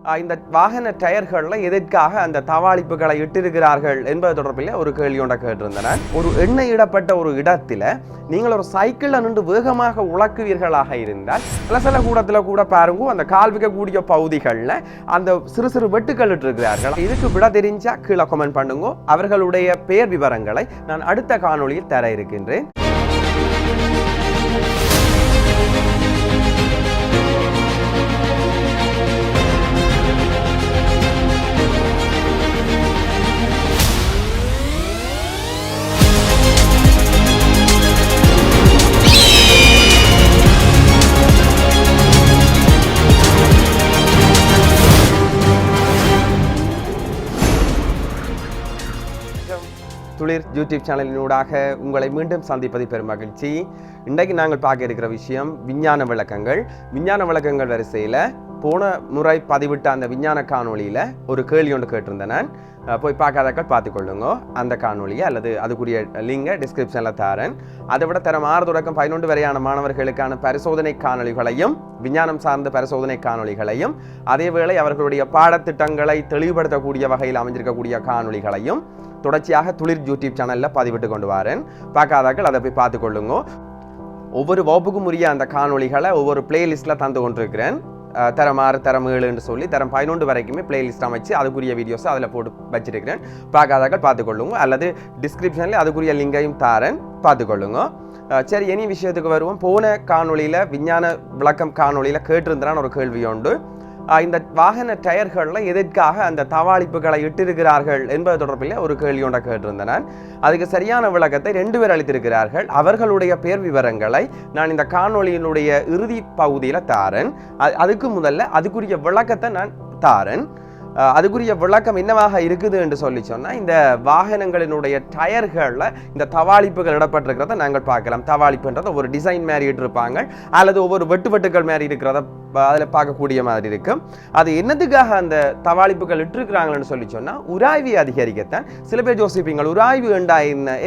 இந்த வாகன டயர்களில் எதற்காக அந்த தவாளிப்புகளை இட்டிருக்கிறார்கள் என்பது தொடர்பில் ஒரு கேள்வி ஒன்றை கேட்டிருந்தனர். ஒரு எண்ணெய் இடப்பட்ட ஒரு இடத்துல நீங்கள் ஒரு சைக்கிளில் நின்று வேகமாக உழக்குவீர்களாக இருந்தால் சில கூடத்தில் கூட பாருங்க அந்த கால் வைக்கக்கூடிய பகுதிகளில் அந்த சிறு சிறு வெட்டுக்கள் இட்டிருக்கிறார்கள். இதுக்கு விட தெரிஞ்சா கீழே கமெண்ட் பண்ணுங்க. அவர்களுடைய பெயர் விவரங்களை நான் அடுத்த காணொளியில் தர இருக்கின்றேன். துளிர் யூடியூப் சேனலினூடாக உங்களை மீண்டும் சந்திப்பது பெரும் மகிழ்ச்சி. இன்றைக்கு நாங்கள் பார்க்க இருக்கிற விஷயம் விஞ்ஞான விளக்கங்கள். விஞ்ஞான விளக்கங்கள் வரிசையில் போன முறை பதிவிட்ட அந்த விஞ்ஞான காணொலியில் ஒரு கேள்வி ஒன்று கேட்டிருந்தேன். போய் பார்க்காதக்கள் பார்த்துக்கொள்ளுங்க அந்த காணொலியை, அல்லது அதுக்குரிய லிங்கை டிஸ்கிரிப்ஷனில் தரேன். அதை விட தரம் 6 தொடக்கம் 11 வரையான மாணவர்களுக்கான பரிசோதனை காணொலிகளையும் விஞ்ஞானம் சார்ந்த பரிசோதனை காணொலிகளையும் அதேவேளை அவர்களுடைய பாடத்திட்டங்களை தெளிவுபடுத்தக்கூடிய வகையில் அமைஞ்சிருக்கக்கூடிய காணொலிகளையும் தொடர்ச்சியாக துளிர் யூடியூப் சேனலில் பதிவிட்டு கொண்டு வரேன். பார்க்காதாக்கள் அதை போய் பார்த்துக்கொள்ளுங்க. ஒவ்வொரு வகுப்புக்கும் உரிய அந்த காணொலிகளை ஒவ்வொரு பிளேலிஸ்ட்டில் தந்து கொண்டிருக்கிறேன். தரம் 6 தரம் 7 சொல்லி தரம் 11 வரைக்குமே பிளேலிஸ்ட் அமைச்சு அதுக்குரிய வீடியோஸை அதில் போட்டு வச்சிருக்கிறேன். பார்க்காதாக்கள் பார்த்துக்கொள்ளுங்க, அல்லது டிஸ்கிரிப்ஷனில் அதுக்குரிய லிங்கையும் தாரேன், பார்த்துக்கொள்ளுங்க. சரி, இனி விஷயத்துக்கு வருவோம். போன காணொலியில் விஞ்ஞான விளக்கம் காணொலியில் கேட்டிருந்தான் ஒரு கேள்வி உண்டு. இந்த வாகன டயர்களில் எதற்காக அந்த தவாளிப்புகளை இட்டிருக்கிறார்கள் என்பது தொடர்பில் ஒரு கேள்வி ஒன்றை கேட்டிருந்தனர். அதுக்கு சரியான விளக்கத்தை 2 பேர் அளித்திருக்கிறார்கள். அவர்களுடைய பெயர் விவரங்களை நான் இந்த காணொலியினுடைய இறுதி பகுதியில் தாரேன். அதுக்கு முதல்ல அதுக்குரிய விளக்கத்தை நான் தாரேன். அதுக்குரிய விளக்கம் என்னவாக இருக்குது என்று சொல்லி சொன்னால், இந்த வாகனங்களினுடைய டயர்களில் இந்த தவாளிப்புகள் இடப்பட்டிருக்கிறத நாங்கள் பார்க்கலாம். தவாளிப்புன்றத ஒரு டிசைன் மாதிரி இட்டிருப்பாங்க, அல்லது ஒவ்வொரு வெட்டுக்கள் மாதிரி இருக்கிறத அதில் பார்க்கக்கூடிய மாதிரி இருக்கும். அது என்னதுக்காக அந்த தவாளிப்புகள் இட்டிருக்கிறாங்கன்னு சொல்லி சொன்னால், உராய்வை அதிகரிக்கத்தான். சில பேர் யோசிப்பீங்க உராய்வு என்றா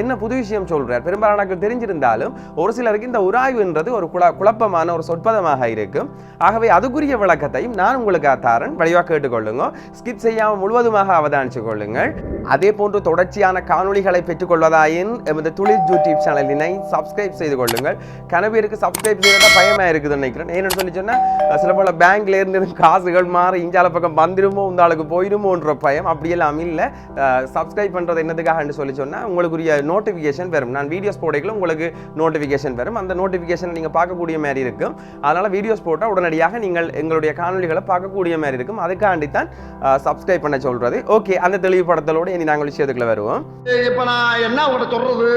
என்ன புது விஷயம் சொல்கிறார். பெரும்பாலான தெரிஞ்சிருந்தாலும் ஒரு சிலருக்கு இந்த உராய்வுன்றது ஒரு குழப்பமான ஒரு சொற்பதமாக இருக்கும். ஆகவே அதுக்குரிய விளக்கத்தையும் நான் உங்களுக்கு தாரேன், வழிவாக கேட்டுக்கொள்ளுங்க. ஸ்கிப் செய்யாமல் முழுவதுமாக அவதானிச்சு கொள்ளுங்கள். அதே போன்று தொடர்ச்சியான காணொலிகளை பெற்றுக்கொள்வதாயின் எமது துளிர் யூடியூப் சேனலினை சப்ஸ்கிரைப் செய்து கொள்ளுங்கள். கனவேருக்கு சப்ஸ்கிரைப் செய்யறதா பயமா இருக்குதுன்னு நினைக்கிறேன். ஏன்னு சொல்லி சொன்னா சில போல பேங்க்ல இருந்து காசுகள் மாறி இஞ்சால பக்கம் வந்துருமோ இந்த ஆளுக்கு போயிடுமோன்ற பயம் அப்படியெல்லாம் இல்லை. சப்ஸ்கிரைப் பண்றது என்னதுக்காக சொல்லி சொன்னா உங்களுக்குரிய நோட்டிபிகேஷன் வரும். நான் வீடியோஸ் போடைகளும் உங்களுக்கு நோட்டிபிகேஷன் வரும். அந்த நோட்டிபிகேஷன் நீங்க பார்க்கக்கூடிய மாதிரி இருக்கும். அதனால வீடியோஸ் போட்டால் உடனடியாக நீங்கள் எங்களுடைய காணொலிகளை பார்க்கக்கூடிய மாதிரி இருக்கும். அதுக்காண்டித்தான் சப்ஸ்கிரைப் பண்ண சொல்றது. ஓகே, அந்த தெளிவுபடுத்தலோடு இனி நாங்கள் விஷயத்துக்குள்ள வருவோம். இப்ப நான் என்ன உங்கள்கிட்ட சொல்றது,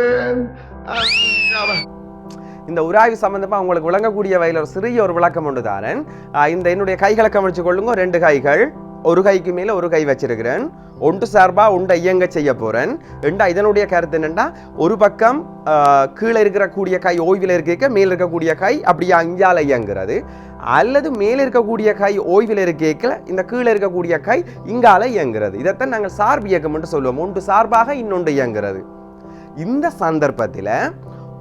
இந்த உராய்வு சம்பந்தமா உங்களுக்கு விளங்கக்கூடிய வகையில் ஒரு சிறிய ஒரு விளக்கம் ஒன்று தாரேன். இந்த என்னுடைய கைகளை கவனிச்சு கொள்ளுங்க. 2 கைகள், ஒரு கைக்கு மேல ஒரு கை வச்சிருக்கிறேன். ஒன்று சார்பா உண்டை இயங்க செய்ய போறேன். இதனுடைய கருத்து என்னன்னா, ஒரு பக்கம் கீழே இருக்கக்கூடிய கை ஓய்வில் இருக்க, மேல இருக்கக்கூடிய கை அப்படியே அஞ்சால இயங்குறது, அல்லது மேல இருக்கக்கூடிய கை ஓய்வில் இருக்க, இந்த கீழே இருக்கக்கூடிய கை இங்கால இயங்குறது. இதைத்தான் நாங்கள் சார்பு இயக்கம் என்று சொல்லுவோம். ஒன்று சார்பாக இன்னொன்று இயங்குறது. இந்த சந்தர்ப்பத்தில்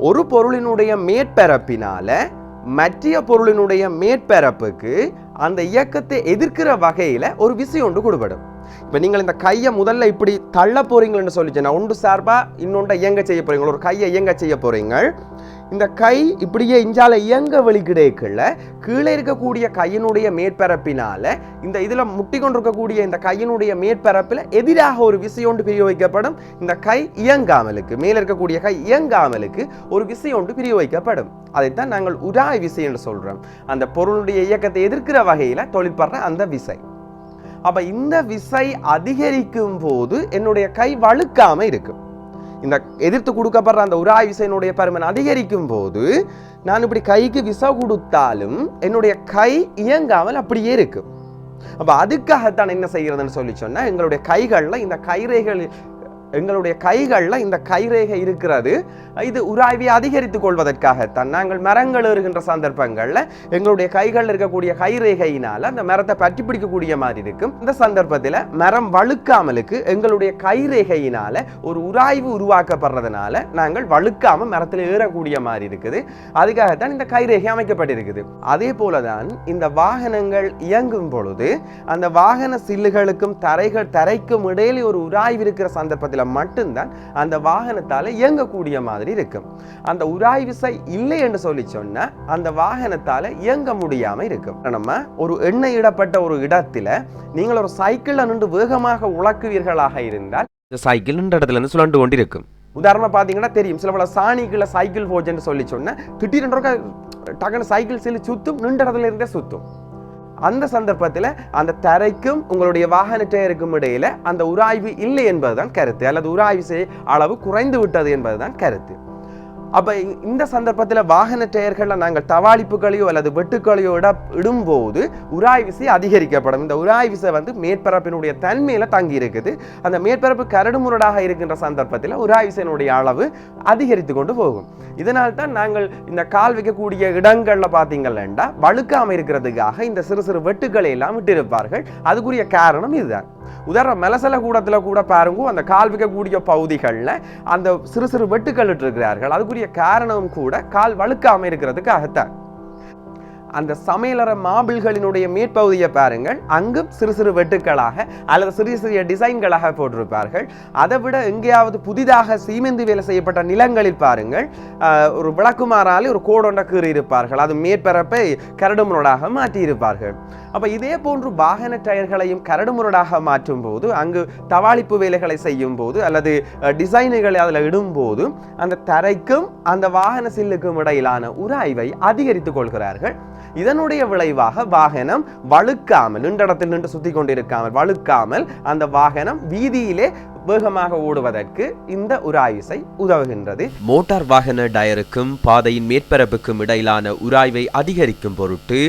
ஒரு பொருளினுடைய மேற்பரப்பினால மற்ற பொருளினுடைய மேற்பரப்புக்கு அந்த இயக்கத்தை எதிர்க்கிற வகையில ஒரு விசை ஒன்று கொடுபடும். இப்ப நீங்கள் இந்த கையை முதல்ல இப்படி தள்ள போறீங்கன்னு சொல்லிச்சேன்னா, ஒன்று சார்பா இன்னொன்றை இயங்க செய்ய போறீங்க, ஒரு கையை இயங்க செய்ய போறீங்க. இந்த கை இப்படியே இஞ்சால இயங்க வெளிக்கிடைக்குள்ள கீழே இருக்கக்கூடிய கையினுடைய மேற்பரப்பினால இந்த இதுல முட்டி கொண்டிருக்கக்கூடிய இந்த கையினுடைய மேற்பரப்பில் எதிராக ஒரு விசை ஒன்று பிரயோகிக்கப்படும். இந்த கை இயங்காமலுக்கு, மேல இருக்கக்கூடிய கை இயங்காமலுக்கு ஒரு விசை ஒன்று பிரயோகிக்கப்படும். அதைத்தான் நாங்கள் உராய் விசை என்று சொல்றோம். அந்த பொருளுடைய இயக்கத்தை எதிர்க்கிற வகையில தொழிற்படுற அந்த விசை. அப்ப இந்த விசை அதிகரிக்கும் போது என்னுடைய கை வழுக்காம இருக்கும். இந்த எதிர்த்து கொடுக்கப்படுற அந்த உராய் விசையினுடைய பருமன் அதிகரிக்கும் போது நான் இப்படி கைக்கு விசை கொடுத்தாலும் என்னுடைய கை இயங்காமல் அப்படியே இருக்கும். அப்ப அதுக்காகத்தான் என்ன செய்யறதுன்னு சொல்லி சொன்னா, எங்களுடைய கைகள்ல இந்த கைரேகைகள் எங்களுடைய கைகளில் இந்த கைரேகை இருக்கிறது. இது உராய்வை அதிகரித்துக் கொள்வதற்காகத்தான். நாங்கள் மரங்கள் ஏறுகின்ற சந்தர்ப்பங்களில் எங்களுடைய கைகளில் இருக்கக்கூடிய கைரேகையினால் அந்த மரத்தை பற்றி பிடிக்கக்கூடிய மாதிரி இருக்கும். இந்த சந்தர்ப்பத்தில் மரம் வழுக்காமலுக்கு எங்களுடைய கைரேகையினால் ஒரு உராய்வு உருவாக்கப்படுறதுனால நாங்கள் வழுக்காமல் மரத்தில் ஏறக்கூடிய மாதிரி இருக்குது. அதுக்காகத்தான் இந்த கைரேகை அமைக்கப்பட்டிருக்குது. அதே போலதான் இந்த வாகனங்கள் இயங்கும் பொழுது அந்த வாகன சில்லுகளுக்கும் தரைக்கும் இடையிலே ஒரு உராய்வு இருக்கிற சந்தர்ப்பத்தில் மட்டும்தான் அந்த வாகனத்தால் இயங்கக்கூடிய மாதிரி இருக்கும். அந்த உராய்வு விசை இல்லை என்று சொல்லி சொன்ன அந்த வாகனத்தால் இயங்க முடியாம இருக்கும். நம்ம ஒரு எண்ணெய் இடப்பட்ட ஒரு இடத்துல நீங்கள் ஒரு சைக்கிள் நின்று வேகமாக உழக்குவீர்களாக இருந்தால் இந்த சைக்கிள் நின்ற இடத்துல இருந்து சுழண்டு கொண்டு இருக்கும். உதாரணமா பாத்தீங்கன்னா தெரியும், சில பல சாணிக்குள்ள சைக்கிள் போச்சுன்னு சொல்லி சொன்ன திடீரென்று டக்குனு சைக்கிள் சிலி சுத்தும், நின்ற இடத்துல இருந்தே சுத்தும். அந்த சந்தர்ப்பத்தில் அந்த தரைக்கும் உங்களுடைய வாகன டயருக்கும் இடையில அந்த உராய்வு இல்லை என்பதுதான் கருத்து, அல்லது உராய்வு அளவு குறைந்து விட்டது என்பதுதான் கருத்து. அப்ப இந்த சந்தர்ப்பத்தில் வாகன டயர்களில் நாங்கள் தவாளிப்புகளையோ அல்லது வெட்டுக்களையோ இடும்போது உராய் விசை அதிகரிக்கப்படும். இந்த உராய் விசை மேற்பரப்பினுடைய தன்மையில தங்கி இருக்குது. அந்த மேற்பரப்பு கரடுமுரடாக இருக்கின்ற சந்தர்ப்பத்தில் உராய் விசையினுடைய அளவு அதிகரித்து கொண்டு போகும். இதனால் தான் நாங்கள் இந்த கால் வைக்கக்கூடிய இடங்கள்ல பார்த்தீங்கன்னா வழுக்காம இருக்கிறதுக்காக இந்த சிறு சிறு வெட்டுக்களை எல்லாம் விட்டிருப்பார்கள். அதுக்குரிய காரணம் இதுதான். உதாரணம் மலசல கூடத்துல கூட பாருங்க, அந்த கால் வைக்கக்கூடிய பகுதிகளில் அந்த சிறு சிறு வெட்டுக்கள் இருக்கிறார்கள். அதுக்குரிய காரணம் கூட கால் வழுக்காம இருக்கிறதுக்காகத்தான். அந்த சமையலற மாபிள்களினுடைய மேற்பகுதியை பாருங்கள், அங்கும் சிறு சிறு வெட்டுக்களாக அல்லது சிறிய சிறிய டிசைன்களாக போட்டிருப்பார்கள். அதை விட எங்கேயாவது புதிதாக சீமெந்து வேலை செய்யப்பட்ட நிலங்களில் பாருங்கள், ஒரு விளக்குமாறாலே ஒரு கோடொண்ட கீறி இருப்பார்கள். அது மேற்பரப்பை கரடுமுரடாக மாற்றி இருப்பார்கள். அப்ப இதே போன்று வாகன டயர்களையும் கரடுமுரடாக மாற்றும் போது, அங்கு தவாளிப்பு வேலைகளை செய்யும் போது அல்லது டிசைன்களை அதில் இடும்போது அந்த தரைக்கும் அந்த வாகன சில்லுக்கும் இடையிலான உராய்வை அதிகரித்துக் கொள்கிறார்கள். இதனுடைய விளைவாக வாகனம் வழுக்காமல், நின்ற இடத்தில் நின்று சுத்தி கொண்டிருக்காமல் வழுக்காமல் அந்த வாகனம் வீதியிலே வேகமாக ஓடுவதற்கு இந்த உராய்விசை உதவுகின்றது. மோட்டார் வாகன டயருக்கும் பாதையின் மேற்பரப்புக்கும் இடையிலான உராய்வை அதிகரிக்கும் பொருட்டு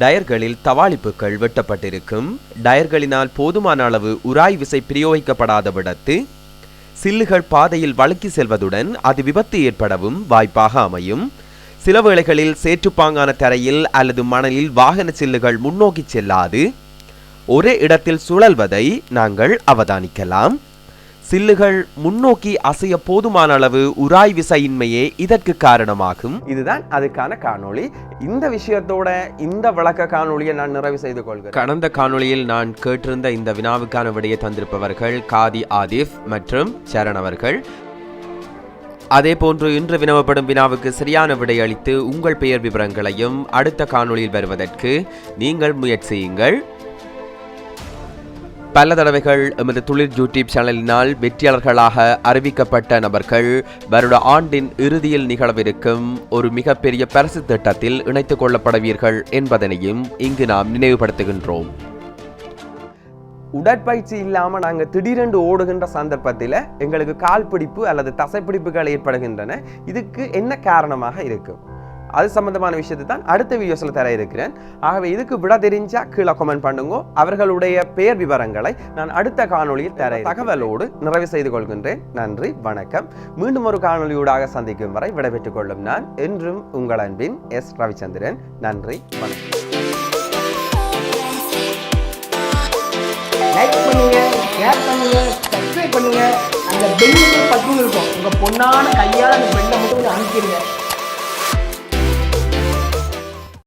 டயர்களில் தவாளிப்புகள் வெட்டப்பட்டிருக்கும். டயர்களினால் போதுமான அளவு உராய் விசை பிரயோகிக்கப்படாத விடத்து சில்லுகள் பாதையில் வழுக்கி செல்வதுடன் அது விபத்து ஏற்படவும் வாய்ப்பாக அமையும். சில வேளைகளில் சேற்றுப்பாங்கான தரையில் அல்லது மணலில் வாகன சில்லுகள் முன்னோக்கி செல்லாது ஒரே இடத்தில் சுழல்வதை நாங்கள் அவதானிக்கலாம். சில்லுகள் முன்னோக்கி அசைய போதுமான அளவு உராய் விசையின்மையே இதற்கு காரணமாகும். இதுதான் அதுக்கான காணொளி. இந்த விஷயத்தோட இந்த விளக்க காணொளியை நான் நிறைவு செய்து கொள்கிறேன். கடந்த காணொளியில் நான் கேட்டிருந்த இந்த வினாவுக்கான விடையை தந்திருப்பவர்கள் காதி ஆதிஃப் மற்றும் சரண் அவர்கள். அதே போன்று இன்று வினவப்படும் வினாவுக்கு சரியான விடை அளித்து உங்கள் பெயர் விவரங்களையும் அடுத்த காணொளியில் வருவதற்கு நீங்கள் முயற்சியுங்கள். பல தடவைகள் எமது துளிர் யூடியூப் சேனலினால் வெற்றியாளர்களாக அறிவிக்கப்பட்ட நபர்கள் வருட ஆண்டின் இறுதியில் நிகழவிருக்கும் ஒரு மிகப்பெரிய பரிசு திட்டத்தில் இணைத்துக் கொள்ளப்படுவீர்கள் என்பதனையும் இங்கு நாம் நினைவுபடுத்துகின்றோம். உடற்பயிற்சி இல்லாமல் நாங்கள் திடீரென்று ஓடுகின்ற சந்தர்ப்பத்தில் எங்களுக்கு கால் பிடிப்பு அல்லது தசைப்பிடிப்புகள் ஏற்படுகின்றன. இதுக்கு என்ன காரணமாக இருக்கும்? அது சம்பந்தமான விஷயத்தை தான் அடுத்த வீடியோஸில் தர இருக்கிறேன். ஆகவே இதுக்கு விட தெரிஞ்சா கீழே கமெண்ட் பண்ணுங்க. அவர்களுடைய பெயர் விவரங்களை நான் அடுத்த காணொளியில் தர தகவலோடு நிறைவு செய்து கொள்கின்றேன். நன்றி, வணக்கம். மீண்டும் ஒரு காணொளியூடாக சந்திக்கும் வரை விடைபெற்றுக் கொள்ளும் நான் என்றும் உங்கள் அன்பின் எஸ் ரவிச்சந்திரன். நன்றி, வணக்கம். லைக் பண்ணுங்க, ஷேர் பண்ணுங்க, சப்ஸ்கிரைப் பண்ணுங்க. அந்த பெல் பட்டன் இருக்கும், உங்க பொண்ணான கையால் அந்த பெல்லை மட்டும் அனுப்பிடுங்க.